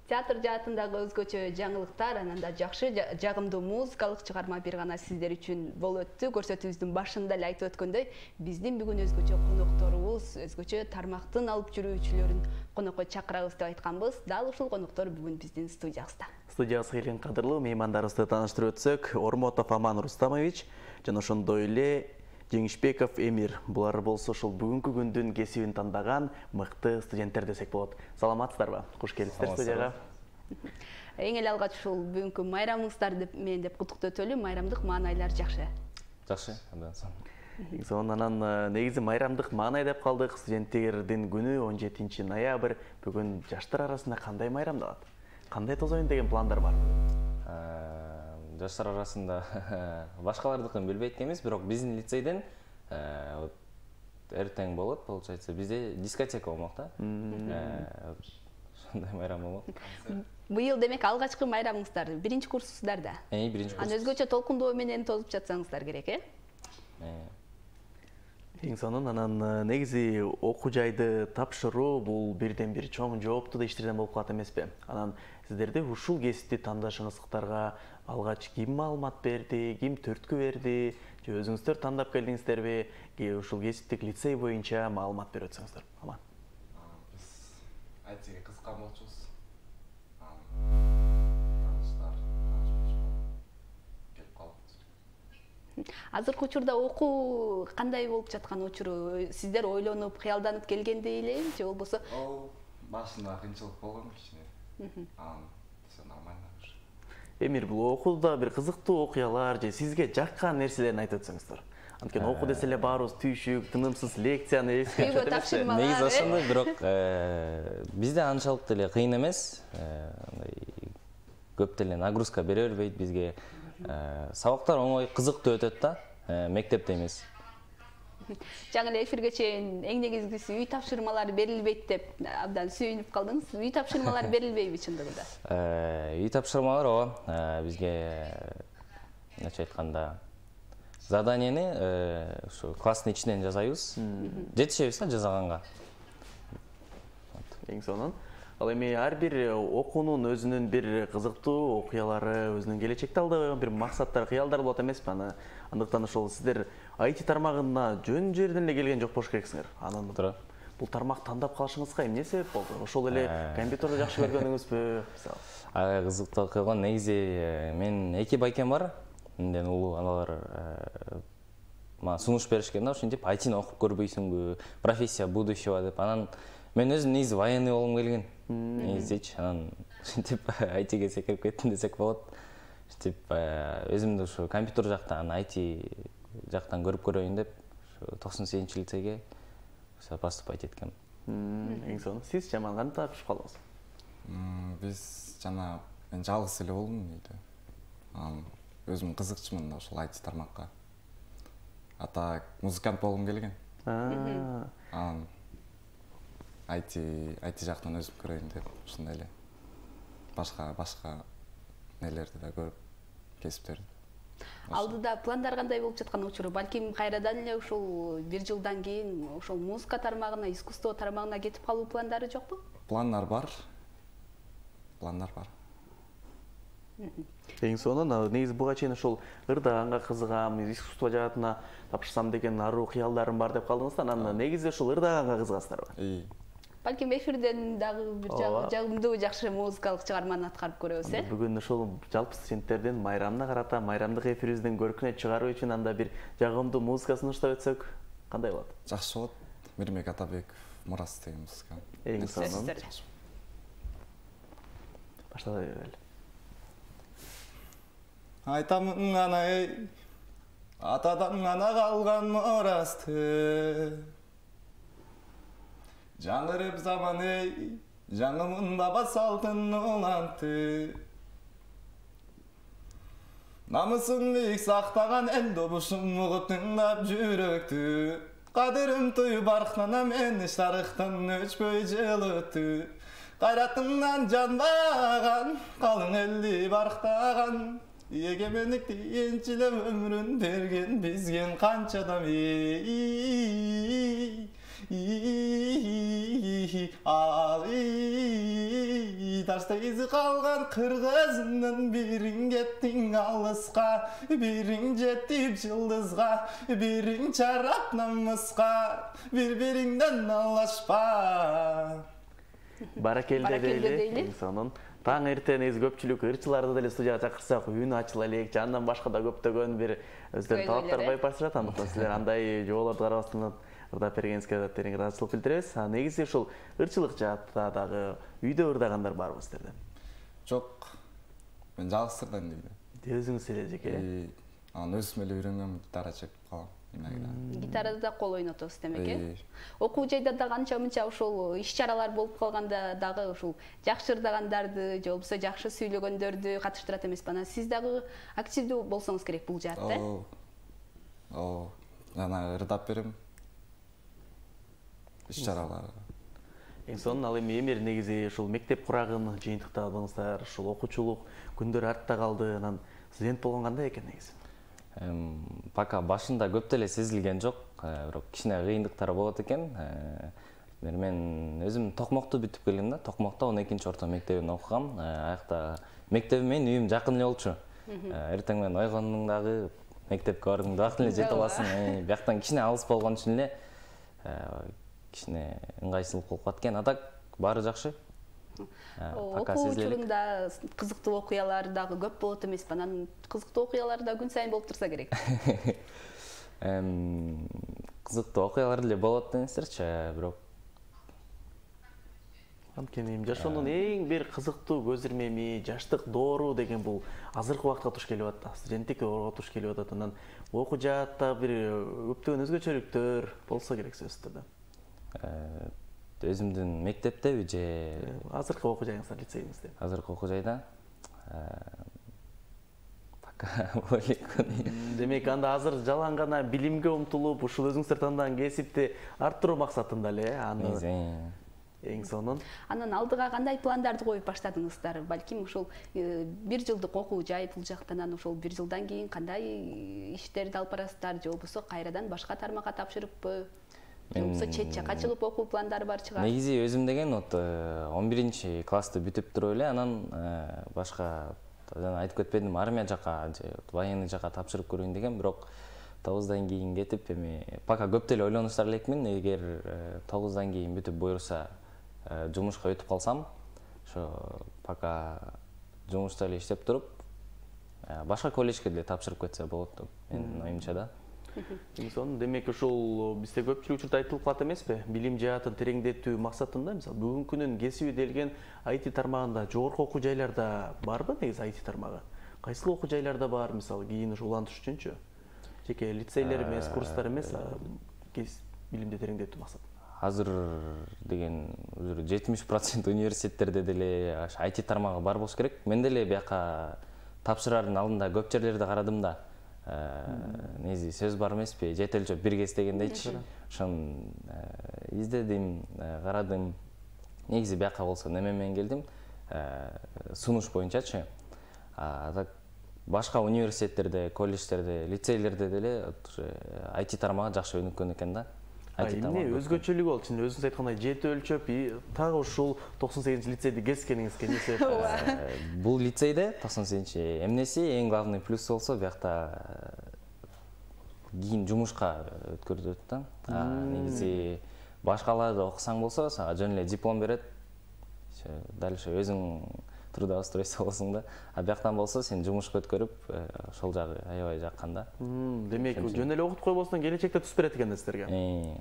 Театр жаатындагы өзгөчө жаңылыктар, ананда жакшы, жагымдуу музыкалык чыгарма бир гана сиздер үчүн болуп өттү. Көрсөтүүбүздүн башында эле айтып өткөндөй, биздин бүгүн өзгөчө конокторубуз, өзгөчө тармактын алып жүрүүчүлөрүн конокко чакырабыз деп айтканбыз. Дал ушул коноктор бүгүн биздин студиябызда. Студиябызга келген кадырлуу меймандарыбызды тааныштырып өтсөк, Ормотов Аман Рустамович жана ошондой эле Жеңишбеков Эмир. Булар болсо ушул бүгүнкү күндүн кесибин тандаган мыкты студенттер десек болот. Саламатсыздарбы? Куш келипсиздер студияга. Эң эле алгач ушул бүгүнкү майрамыңыздар деп куттуктоо өтөлү. Майрамдык маанайлар жакшы. Жакшы, абдан сонун. Эң сонун анан негизи майрамдык маанай деп калдык. Студенттердин күнү 17 ноябрь. Бүгүн жаштар арасында кандай майрамдалат? Кандай тозоюн деген пландар бар? Жаштар арасында башкалардыкын билбейт экенбиз, бирок биздин лицейден эртең болот, получается, бизде дискотека болмок да. Ошондой майрам болмок. Быйыл демек алгачкы майрамыңыздар, биринчи курссуздар да. Биринчи курс. Аны өзгөчө толкундоо менен тозуп жатсаңыздар керек, Эң сонун анан негизи окуу жайды тапшыруу бул бирден бир чоң жооптуу да иштерден болуп калат эмеспи? Анан сиздерди ушул кесипти тандашыңыздарга алгач ким маалымат берди, ким түрткү берди, же өзүңүздөр тандап келдиңиздерби? Ушул кесиптик лицей боюнча маалымат берип өтсөңүздөр. Аман. Биз айтиге кызыккан болчубуз. Таныштар, келип калып. Азыркы учурда окуу кандай болуп жаткан учуру? Сиздер ойлонуп, кыялданып келгендей элеби, же болбосо? Башында кыйынчылык болгон кичине. Всё нормально. Эмир, бул окууда бир кызыктуу окуялар же сизге жаккан нерселерин айтып өтсөңүздөр. Анткени окуу десе эле баарыбыз түйшүк, тынымсыз лекцияны эскертип Үйгө тапшырмалар. Негизи ошондой, бирок бизде анчалык деле кыйын эмес. Көп деле нагрузка бере бербейт бизге. Сабактар оңой, кызыктуу өтөт да, мектепте эмес. Жаңы эле эфирге чейин эң негизгиси үй тапшырмалары берилбейт деп абдан сүйүнүп калдыңыз. Үй тапшырмалары берилбейби чындыгында? Үй тапшырмалар ооба, бизге наче айтканда заданиени ушу класстын ичинен жасайбыз. Жетишебиз да жасаганга. Эң сонун. Ал эми ар бир окуунун өзүнүн бир кызыктуу окуялары, өзүнүн келечекте алда койгон бир максаттары, кыялдары болот эмеспи? Андыктан ошол сиздер IT тармагына жөн жерден эле келген жок болуш керексиңер. Анан бул тармак тандап калышыңызга эмне себеп болду? Ошол эле компьютерди жакшы көргөнүңүзбү? Кызыктуу койгон негизи мен 2 байкем бар. Менден улуу аналар мага сунуш беришкен да, ушинтип айтини окуп көрбөйсүңбү? Профессия будущего деп. Анан мен өзүм негизи военный болгум келген. Негизичи, анан ушинтип айтиге секирип кеттим десек болот. Ушинтип өзүмдү ушу компьютер жактан, IT жактан көрүп көрөйүн деп, 98-чи лицейге поступать эткем. Эң сонун. Сиз жаман кантип тапшырып калдыңыз? Биз жана мен жалгыз эле болдум үйдө. Өзүм кызыкчумун ушул IT тармакка. Ата музыкант болгум келген. IT жактан өзүм көрөйүн деп ушундай эле. Башка нелерди да көрүп, кесиптерди. Алдыда пландар кандай болуп жаткан учуру? Балким кайрадан эле ушул 1 жылдан кийин ошол музыка тармагына, искусство тармагына кетип калуу пландары жокпу? Пландар бар. Эң сонун, негизи буга чейин ошол ырдаганга кызыгам, искусство жаатына тапшырсам деген аруу кыялдарым бар деп калдыңыз да, анан негизи ошол ырдаганга кызыгасыздарбы? Балким эфирден дагы бир жагымдуу жакшы музыкалык чыгарманы аткарып көрөбүз, Бүгүн ошол жалпы студенттердин майрамына карата, майрамдык эфирибиздин көркүнө чыгаруу үчүн анда бир жагымдуу музыка сунуштап өтсөк, кандай болот? Жакшы болот. Мирбек Атабеков Мурас деген музыка. Эң сонун. Баштала берели. Айтамын гана атадан гана калган мурасты. Жаңырып заман жаңымын баба салтын уланты. Намысын бийик сактаган эл добушум угуп тыңдап жүрөктү. Кадырым туюп арканам мен тарыхтан өчпөй жыл өттү. Кайратымдан жанбаган калың элди барктаган. Егемендикти энчилеп өмүрүн берген бизген канча адам. Ташта изи қалған қырғызымнан бірің кеттің алысқа, бірің жетіп жылдызға, бірің чарап намысқа, бір-біріңден алашпа. Баракелде дейлі. Сонун таң эртең негизи көпчүлүк ырчыларды деле студияга чакырсак үн ачыла элек, жандан башка да көптөгөн бир өздөрүнүн талаптары байпашат. Андыктан силер андай жоолорду карабастан ырдап бергениңизге терең ыраазычылык билдиребиз. Негизи ушул ырчылык жаатта дагы үйдө ырдагандар барбы силерде? Жок. Мен жалгыз ырдайм дейм. Өзүңүз эле жеке. Анан өзүм эле үйрөнгөм, гитара чекип калам. Гитарада да кол ойнотосуз демек, э? Окуу жайда да канча-мынча ушул иш-чаралар болуп калганда дагы ушул жакшы ырдагандарды, же болбосо жакшы сүйлөгөндөрдү катыштырат эмеспи? Анан сиз дагы активдүү болсоңуз керек бул жаатта. Жана ырдап берем. Иш-чаралар. Эң сонун ал эми эмер негизи ушул мектеп курагын жыйынтыктадыңыздар, ушул окуучулук күндөр артта калды. Анан студент болгон кандай экен негизи? Пока башында көп деле сезилген жок, бирок кичине кыйындыктар болот экен. Мен өзүм Токмокту бүтүп келдим да, Токмокто 12-чи орто мектебин окугам. Аякта мектебим менен үйүм жакын эле болчу. Эртең менен ойгондуң дагы мектепке бардың да эле жетип аласың. Бияктан кичине алыс болгон үчүн эле кичине ыңгайсыздык болуп калат экен. Атак баары жакшы. Окуу учурунда кызыктуу окуялар дагы көп болот эмеспи? Анан кызыктуу окуялар да күн сайын болуп турса керек. Кызыктуу окуялар деле болот деңиздерчи, бирок анткени жашоонун эң бир кызыктуу көз ирмеми, жаштык доору деген бул азыркы убакытка туш келип атат. Студенттик доорго туш келип атат. Анан окуу жаатта бир көптөгөн өзгөчөлүктөр болсо керек сөзсүз да. Өзүмдүн мектептеби же азыркы окуу жайыңызда, лицейиңизде? Азыркы окуу жайда пока болек. Демек анда азыр жалаң гана билимге умтулуп, ушул өзүңүздөр тандаган кесипти арттыруу максатында эле, эң сонун. Анан алдыга кандай пландарды коюп баштадыңыздар? Балким ушул бир жылдык окуу жай бул жактан ушул бир жылдан кийин кандай иштерди алып барасыздар, же болбосо кайрадан башка тармакка тапшырыппы? Жоксо чет жака чыгып окуу пландары бар чыгар? Негизи өзүм деген 11-чи классты бүтүп туруп эле анан башка жана айтып кетпедим, армия жака же военный жака тапшырып көрөйүн деген, бирок 9-дан кийин кетип эми пока көп деле ойлонуштар элекмин. Эгер 9-дан кийин бүтүп буюрса жумушка өтүп калсам, ошо пока жумушта эле иштеп туруп башка колледжге деле тапшырып кетсе болот деп менин оюмча да. Сонун, демек ушул бизде көпчүлүк учурда айтылып калат эмеспи? Билим жаатын тереңдетүү максатында, мисалы, бүгүнкү күнүн кесиби делген IT тармагында жогорку окуу жайларда барбы негизи IT тармагы? Кайсыл окуу жайларда бар, мисалы, кийин улантыш үчүнчү? Жеке лицейлер эмес, курстар эмес, билимди тереңдетүү максатында. Азыр деген 70% университеттерде деле IT тармагы бар болуш керек. Мен деле бияка тапшырардын алдында көп жерлерди карадым да. Негизи сөз бар эмеспи, жет өлчөп бир кес дегендейчи. Ошон издедим, карадым. Негизи бияка болсо неме менен келдим, сунуш боюнчачы. Башка университеттерде, колледждерде, лицейлерде деле IT тармагы жакшы өнүккөн экен да. Эмне өзгөчөлүгү болчу? Өзүңүз айткандай жет өлчөп, тагы ушул 98-чи лицейди кескениңизге эмне себеп? Бул лицейде 98-чи эмнеси эң главный плюс болсо, биякта кийин жумушка өткөрүлөт да. Негизи башкаларды окусаң болсо, сага жөн эле диплом берет. Дальше өзүң трудоустройство болсоң да. А бияктан болсо сен жумушка өткөрүп, ошол жагы аябай жаккан да. Демек, жөн эле окутуп койбостон келечекте түз берет экен да силерге.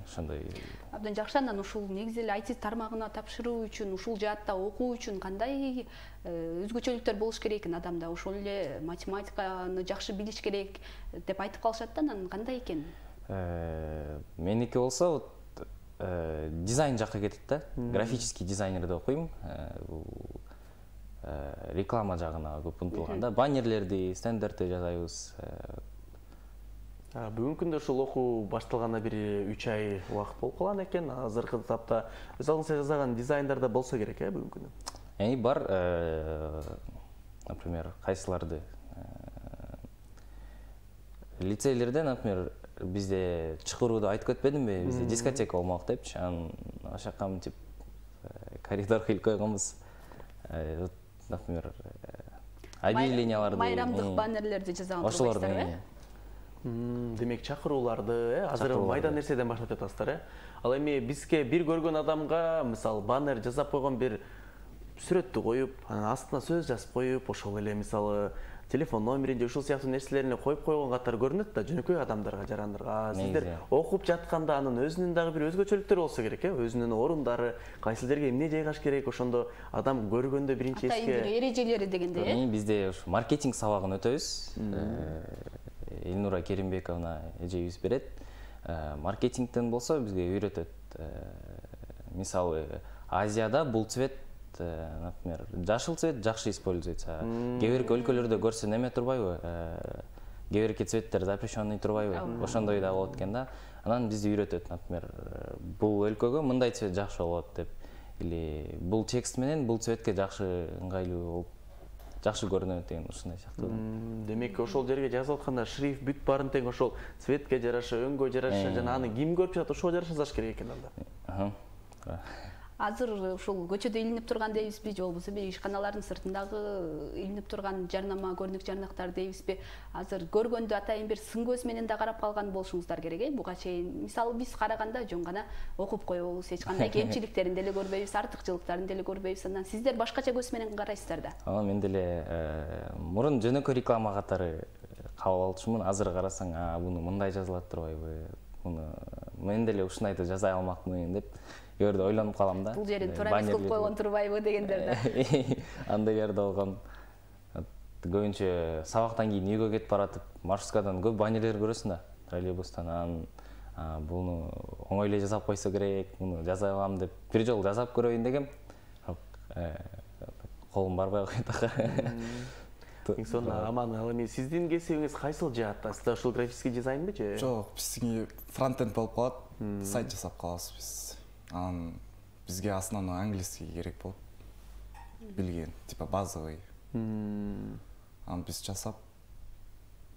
Ошондой. Абдан жакшы. Анан ушул негизи эле IT тармагына тапшыруу үчүн, ушул жаатта окуу үчүн кандай өзгөчөлүктөр болуш керек экен адамда? Ошол эле математиканы жакшы билиш керек деп айтып калышат да, анан кандай экен? Меники болсо дизайн жакка кетет да. Графический дизайнер деп окуйм. Реклама жагына көп умтулганда, баннерлерди, стендерди жасайбыз. Бүгүнкү күндө ушул окуу башталганына бир 3 ай убакыт болуп калган экен. Азыркы тапта өз алдыңызга жасаган дизайндарда болсо керек, бүгүнкү күндө. Бар, например, кайсыларды лицейлерде, например, бизде чыкырууду айтып кетпедимби? Бизде дискотека болмок депчи. Анан ошакка мынтип коридор кыйып койгонбуз. например, объявленияларды майрамдык баннерлерди жаза алып ошолорду. Демек чакырууларды, азыр Чакырууларды. майда нерседен баштап жатасыздар, Ал эми бизге бир көргөн адамга, мисалы, баннер жасап койгон бир сүрөттү коюп, анан астына сөз жазып коюп, ошол эле мисалы телефон номерин же ушул сыяктуу нерселерине коюп койгон катары көрүнөт да, жөнөкөй адамдарга, жарандарга. Сиздер окуп жатканда анын өзүнүн дагы бир өзгөчөлүктөрү болсо керек, өзүнүн орундары, кайсы жерге эмне жайгаш керек, ошондо адам көргөндө биринчи атайын бир эрежелери дегенде, Бизде ушу маркетинг сабагын өтөбүз. Элнура Керимбековна эжебиз берет. Маркетингтен болсо бизге үйрөтөт. Мисалы, Азияда бул цвет, например, жашыл цвет жакшы используется. Кээ бир өлкөлөрдө көрсө неме турбайбы? Кээ бир цветтер запрещенный турбайбы? Ошондой да болот экен да. Анан бизди үйрөтөт, например, бул өлкөгө мындай цвет жакшы болот деп. Или бул текст менен бул цветке жакшы ыңгайлуу болуп жакшы көрүнөт деген ушундай сыяктуу. Демек ошол жерге жазып атканда шрифт бүт баарын тең ошол цветке жараша, өңгө жараша, жана аны ким көрүп жатат, ошого жараша жазыш керек экен анда. азыр ушул көчөдө илинип турган дейбизби, же болбосо бир ишканалардын сыртындагы илинип турган жарнама, көрүнүк жарнактар дейбизби, азыр көргөндө атайын бир сын көз менен да карап калган болушуңуздар керек, буга чейин. Мисалы биз караганда жөн гана окуп коебуз, эч кандай кемчиликтерин деле көрбөйбүз, артыкчылыктарын деле көрбөйбүз. Анан сиздер башкача көз менен карайсыздар да. Мен деле мурун жөнөкөй реклама катары кабыл алчумун. Азыр карасаң, буну мындай жазылат турбайбы, буну мен деле ушундайды жаза алмакмын деп көрдө ойлонуп калам да. Бул жерин туура эмес кылып койгон турбайбы дегендер да. Андайлар да болгон. Көбүнчө сабактан кийин үйгө кетип баратып, маршруткадан көп баннерлер көрөсүң да, троллейбустан. Буну оңой эле жасап койсо керек, буну жаза алам деп бир жолу жасап көрөйүн дегем. Колум барбай койду. Эң сонун аман, ал эми сиздин кесибиңиз кайсыл жаатта? Сиз ушул графический дизайнбы же? Жок, биздики фронтенд болуп калат, сайт жасап калабыз биз. Анан бизге основной английский керек болуп билген, типа базовый. Анан биз жасап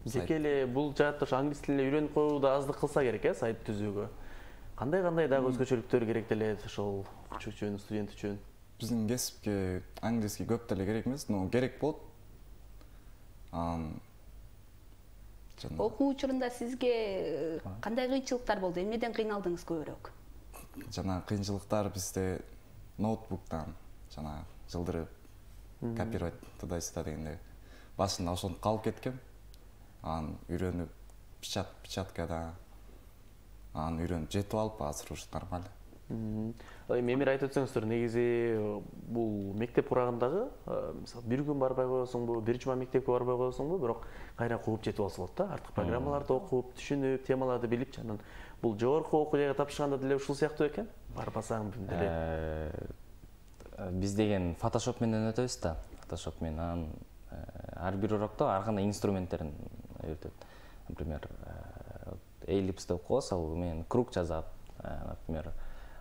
Жеке эле бул жаатта ошо англис тилин үйрөнүп коюуда аздык кылса керек, сайт түзүүгө. Кандай дагы өзгөчөлүктөр керек деле ошол үчүн, студент үчүн? Биздин кесипке английский көп деле керек эмес, но керек болот. Окуу учурунда сизге кандай кыйынчылыктар болду? Эмнеден кыйналдыңыз көбүрөөк? Жана кыйынчылыктар бизде ноутбуктан жана жылдырып копировать туда-сюда дегенде башында ошентип калып кеткем. Анан үйрөнүп печаткада анан үйрөнүп жетип алып, азыр ушу нормально. Эми эмир айтып өтсөңүздөр, негизи бул мектеп урагындагы, мисалы, бир күн барбай коесуңбу, бир жума мектепке барбай коесуңбу, бирок кайра кууп жетип алса болот да, артык программаларды окуп, түшүнүп, темаларды билип, анан бул жогорку окуу жайга тапшырганда деле ушул сыяктуу экен. Барбасаң деле. Биз деген Photoshop менен өтөбүз да. Photoshop менен ар бир урокто ар кандай инструменттерин үйрөтөт. Например, эллипс деп коебуз, ал менен круг жазат, например.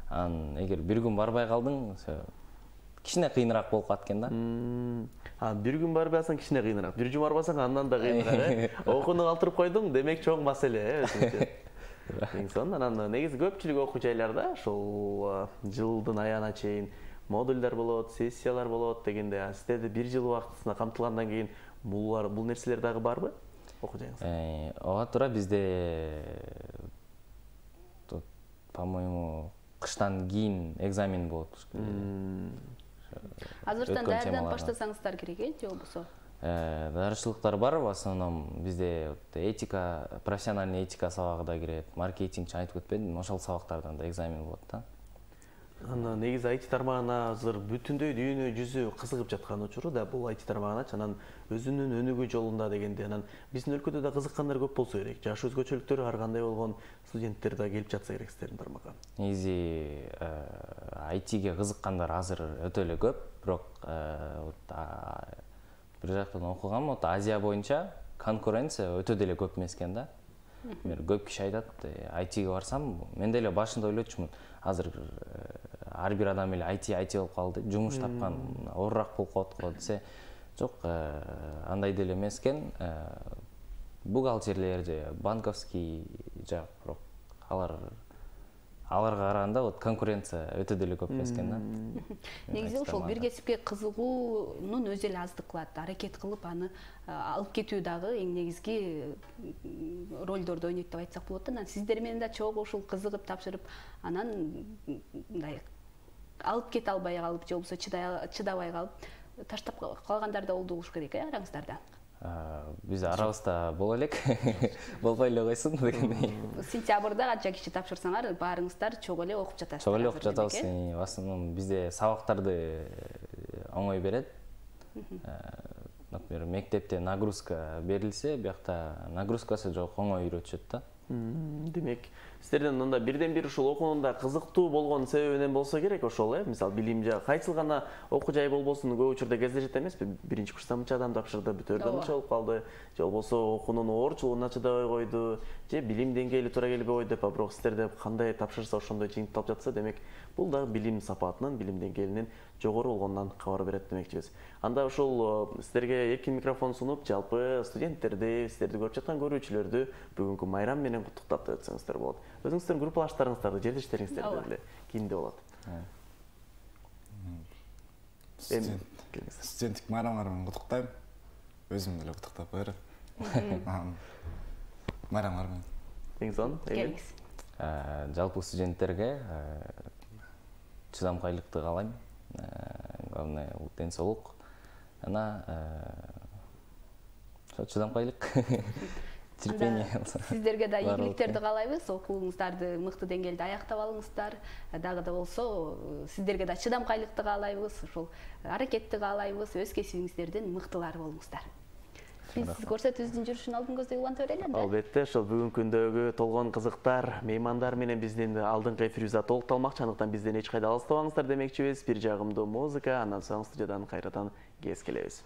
Эгер бир күн барбай калдың, кичине кыйыныраак болуп калат экен да. Бир күн барбасаң кичине кыйыныраак, бир жума барбасаң андан да кыйыныраак. Окууну калтырып койдуң, демек чоң маселе, өзүнчө. Эң сонун. Анан негизи көпчүлүк окуу жайларда ошол жылдын аягына чейин модульдар болот, сессиялар болот дегенде, сиздерде бир жыл убактысына камтылгандан кийин бул нерселер дагы барбы окуу жайыңызда? Ооба туура, бизде по-моему кыштан кийин экзамен болот. Азыртан даярданып баштасаңыздар керек, же болбосо? Дарычылыктар бар, в основном бизде этика, профессиональный этика сабагы да кирет, маркетинг айтып өтпөдүм, ошол сабактардан да экзамен болот да. Анан негизи IT тармагына азыр бүтүндөй дүйнө жүзү кызыгып жаткан учуру да бул IT тармагына, анан өзүнүн өнүгүү жолунда дегенде, анан биздин өлкөдө да кызыккандар көп болсо керек. Жаш өзгөчөлүктөрү ар кандай болгон студенттер да келип жатса керек сиздердин тармакка. Негизи ITге кызыккандар азыр өтө эле көп, бирок бир жактан окугам, Азия боюнча конкуренция өтө деле көп эмес экен да. Көп киши айтат, ITге барсам, мен деле башында ойлочумун, азыр ар бир адам эле IT болуп калды, жумуш тапкан оорураак болуп калат го десе, жок, андай деле эмес экен. Бухгалтерлер же банковский жак, бирок алар аларга караганда вот конкуренция өтө деле көп экен да. Негизи ошол бир кесипке кызыгуунун өзү эле аздык кылат. Аракет кылып аны алып кетүү дагы эң негизги ролдорду ойнойт деп айтсак болот да. Анан сиздер менен да чогуу ушул кызыгып тапшырып, анан мындай алып кете албай калып же болбосо чыдабай калып таштап калгандар да болду болуш керек араңыздарда. Биз арабызда боло элек, болбой эле койсун дегендей. Сентябрда канча киши тапшырсаңар, баарыңыздар чогуу эле окуп жатасыздар. Чогуу эле окуп жатабыз. В основном бизде сабактарды оңой берет. Например, мектепте нагрузка берилсе, биякта нагрузкасы жок, оңой үйрөтүшөт да. Демек, сіздерден мында бирден бир ушул окуунда кызыктуу болгон себебинен болсо керек ошол, мисалы билим жагы кайсыл гана окуу жай болбосун, көп учурда кездешет эмеспи? Биринчи курста мынча адам тапшырды, бүтөөрдө мынча болуп калды, же болбосо окуунун оорчулугуна чыдабай койду, же билим деңгээли туура келбей койду деп, бирок сиздерде кандай тапшырса ошондой жыйынтыкталып жатса, демек бул дагы билим сапатынын, билим деңгээлинин жогору болгонунан кабар берет демекчибиз. Анда ушул сиздерге эркин микрофон сунуп, жалпы студенттерди, сиздерди көрүп жаткан көрүүчүлөрдү бүгүнкү майрам менен куттуктап да өтсөңүздөр болот. Өзүңүздөрдүн группалаштарыңыздарды, жердештериңиздерди деле кийинде болот. Студенттик майрамдар менен куттуктайм. Өзүм деле куттуктап коерм. Майрамдар менен. Эң сонун, Келиңиз. Жалпы студенттерге чыдамкайлыкты каалайм. Главное ден соолук. Ана чыдамкайлык, терпение. Сиздерге да ийгиликтерди каалайбыз. Окууңуздарды мыкты деңгээлде аяктап алыңыздар. Дагы да болсо сиздерге да чыдамкайлыкты каалайбыз. Ошол аракетти каалайбыз. Өз кесибиңиздердин мыктылары болуңуздар. Биз көрсөтүүбүздүн жүрүшүн алдын көздөй уланта берели да. Албетте, ошол бүгүнкү күндөгү толгон кызыктар, меймандар менен биздин алдыңкы эфирибизде толукталмакчы, андыктан бизден эч кайда алыстабаңыздар демекчибиз. Бир жагымдуу музыка, андан соң студиядан кайрадан кез келебиз.